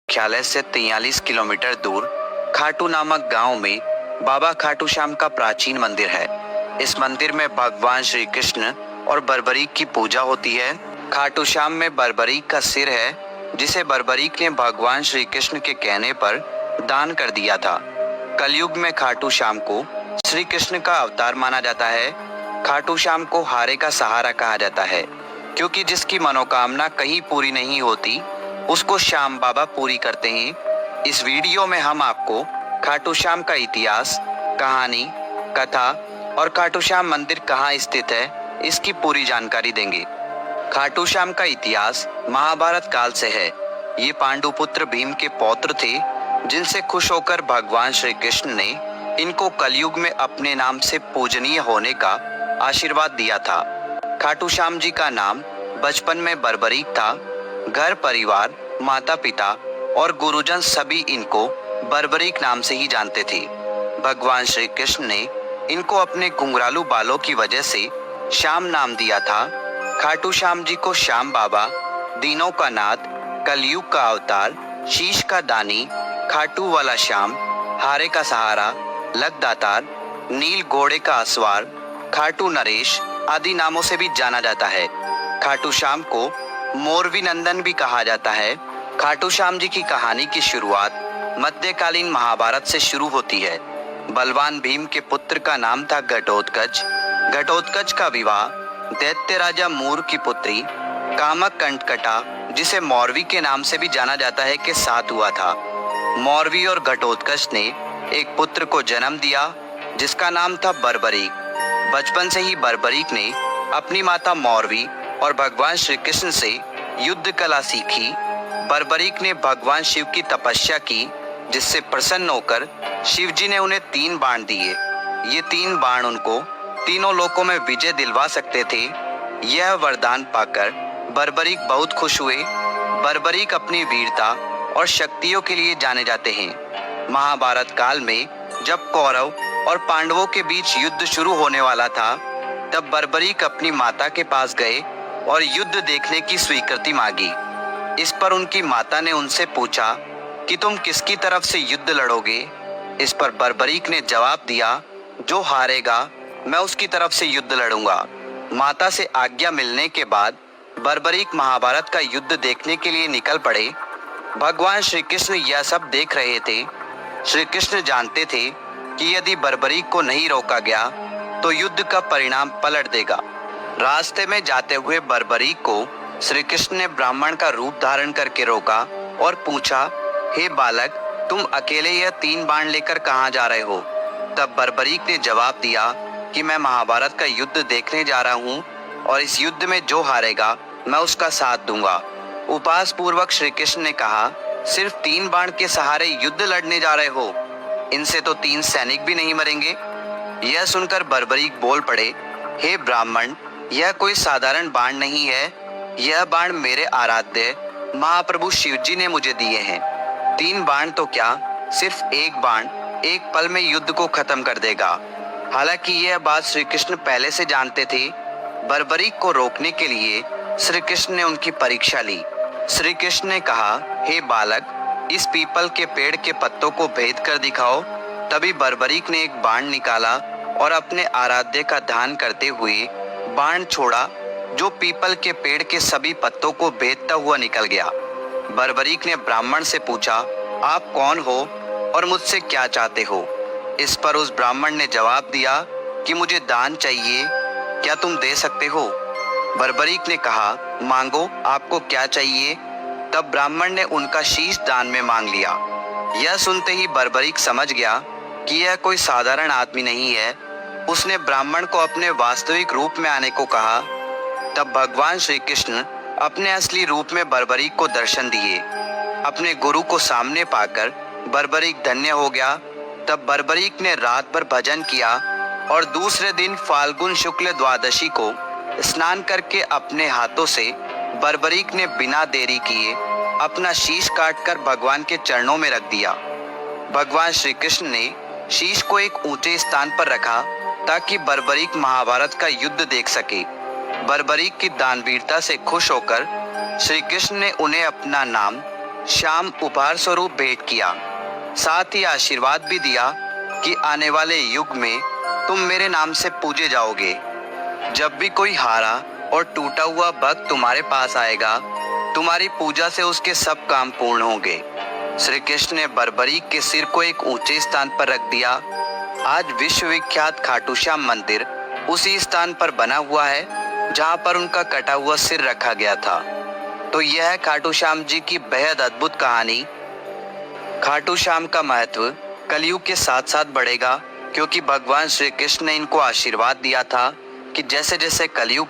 मुख्यालय से 43 किलोमीटर दूर खाटू नामक गांव में बाबा खाटू श्याम का प्राचीन मंदिर है। इस मंदिर में भगवान श्री कृष्ण और बर्बरीक की पूजा होती है। खाटू श्याम में बर्बरीक का सिर है, जिसे बर्बरीक ने भगवान श्री कृष्ण के कहने पर दान कर दिया था। कलयुग में खाटू श्याम को श्री कृष्ण का अवतार माना जाता है। खाटू श्याम को हारे का सहारा कहा जाता है, क्योंकि जिसकी मनोकामना कहीं पूरी नहीं होती उसको श्याम बाबा पूरी करते हैं। इस वीडियो में हम आपको खाटू श्याम का इतिहास, कहानी, कथा और खाटू श्याम मंदिर कहाँ स्थित है, इसकी पूरी जानकारी देंगे। खाटू श्याम का इतिहास महाभारत काल से है। ये पांडुपुत्र भीम के पौत्र थे, जिनसे खुश होकर भगवान श्री कृष्ण ने इनको कलयुग में अपने नाम से पूजनीय होने का आशीर्वाद दिया था। खाटू श्याम जी का नाम बचपन में बर्बरीक था। घर परिवार, माता पिता और गुरुजन सभी इनको बर्बरीक नाम से ही जानते थे। भगवान श्री कृष्ण ने इनको अपने घुंघरालू बालों की वजह से श्याम नाम दिया था। खाटू श्याम जी को श्याम बाबा, दीनों का नाथ, कलयुग का अवतार, शीश का दानी, खाटू वाला श्याम, हारे का सहारा, लकदातार, नील घोड़े का असवार, खाटू नरेश आदि नामों से भी जाना जाता है। खाटू श्याम को मोरवी नंदन भी कहा जाता है। खाटू श्याम जी की कहानी की शुरुआत मध्यकालीन महाभारत से शुरू होती है। बलवान भीम के पुत्र का नाम था घटोत्कच। घटोत्कच का विवाह दैत्य राजा मूर की पुत्री कामक कंटकटा, जिसे मौरवी के नाम से भी जाना जाता है, के साथ हुआ था। मौरवी और घटोत्कच ने एक पुत्र को जन्म दिया, जिसका नाम था बर्बरीक। बचपन से ही बर्बरीक ने अपनी माता मौरवी और भगवान श्री कृष्ण से युद्ध कला सीखी। बर्बरीक ने भगवान शिव की तपस्या की, जिससे प्रसन्न होकर शिव जी ने उन्हें 3 बाण दिए। ये 3 बाण उनको तीनों लोकों में विजय दिलवा सकते थे। यह वरदान पाकर बर्बरीक बहुत खुश हुए। बर्बरीक अपनी वीरता और शक्तियों के लिए जाने जाते हैं। महाभारत काल में जब कौरव और पांडवों के बीच युद्ध शुरू होने वाला था, तब बर्बरीक अपनी माता के पास गए और युद्ध देखने की स्वीकृति मांगी। इस पर उनकी माता ने उनसे पूछा कि तुम किसकी तरफ से युद्ध लड़ोगे। इस पर बर्बरीक ने जवाब दिया, जो हारेगा मैं उसकी तरफ से युद्ध लड़ूंगा। माता से आज्ञा मिलने के बाद बर्बरीक महाभारत का युद्ध देखने के लिए निकल पड़े। भगवान श्री कृष्ण यह सब देख रहे थे। श्री कृष्ण जानते थे कि यदि बर्बरीक को नहीं रोका गया तो युद्ध का परिणाम पलट देगा। रास्ते में जाते हुए बर्बरीक को श्री कृष्ण ने ब्राह्मण का रूप धारण करके रोका और पूछा, हे बालक, तुम अकेले यह 3 बाण लेकर कहाँ जा रहे हो? तब बर्बरीक ने जवाब दिया कि मैं महाभारत का युद्ध देखने जा रहा हूँ और इस युद्ध में जो हारेगा मैं उसका साथ दूंगा। उपहास पूर्वक श्री कृष्ण ने कहा, सिर्फ 3 बाण के सहारे युद्ध लड़ने जा रहे हो? इनसे तो 3 सैनिक भी नहीं मरेंगे। यह सुनकर बर्बरीक बोल पड़े, हे ब्राह्मण, यह कोई साधारण बाण नहीं है। यह बाण मेरे आराध्य महाप्रभु शिव जी ने मुझे दिए हैं। 3 बाण तो क्या, सिर्फ एक बाण एक पल में युद्ध को खत्म कर देगा। हालांकि यह बात श्री कृष्ण पहले से जानते थे। बर्बरीक को रोकने के लिए श्री कृष्ण ने उनकी परीक्षा ली। श्री कृष्ण ने कहा, हे बालक, इस पीपल के पेड़ के पत्तों को भेद कर दिखाओ। तभी बर्बरीक ने एक बाण निकाला और अपने आराध्य का ध्यान करते हुए बाण छोड़ा, जो पीपल के पेड़ के सभी पत्तों को भेदता हुआ निकल गया। बर्बरीक ने ब्राह्मण से पूछा, आप कौन हो और मुझसे क्या चाहते हो? इस पर उस ब्राह्मण ने जवाब दिया कि मुझे दान चाहिए, क्या तुम दे सकते हो? बर्बरीक ने कहा, मांगो, आपको क्या चाहिए? तब ब्राह्मण ने उनका शीश दान में मांग लिया। यह सुनते ही बर्बरीक समझ गया कि यह कोई साधारण आदमी नहीं है। उसने ब्राह्मण को अपने वास्तविक रूप में आने को कहा। तब भगवान श्री कृष्ण अपने असली रूप में बर्बरीक को दर्शन दिए। अपने गुरु को सामने पाकर बर्बरीक धन्य हो गया। तब बर्बरीक ने रात भर भजन किया और दूसरे दिन फाल्गुन शुक्ल द्वादशी को स्नान करके अपने हाथों से बर्बरीक ने बिना देरी किए अपना शीश काटकर भगवान के चरणों में रख दिया। भगवान श्री कृष्ण ने शीश को एक ऊंचे स्थान पर रखा ताकि बर्बरीक महाभारत का युद्ध देख सके। बर्बरीक की दानवीरता से खुश होकर श्री कृष्ण ने उन्हें अपना नाम श्याम उपहार स्वरूप भेंट किया। साथ ही आशीर्वाद भी दिया कि आने वाले युग में तुम मेरे नाम से पूजे जाओगे। जब भी कोई हारा और टूटा हुआ भक्त तुम्हारे पास आएगा, तुम्हारी पूजा से उसके सब काम पूर्ण होंगे। श्री कृष्ण ने बर्बरीक के सिर को एक ऊंचे स्थान पर रख दिया। आज विश्वविख्यात खाटू श्याम मंदिर उसी स्थान पर बना हुआ है जहां पर उनका कटा हुआ सिर रखा गया था। तो यह है खाटू श्याम जी की बेहद अद्भुत कहानी। खाटू श्याम का महत्व कलयुग के साथ साथ बढ़ेगा, क्योंकि भगवान श्री कृष्ण ने इनको आशीर्वाद दिया था कि जैसे जैसे कलयुग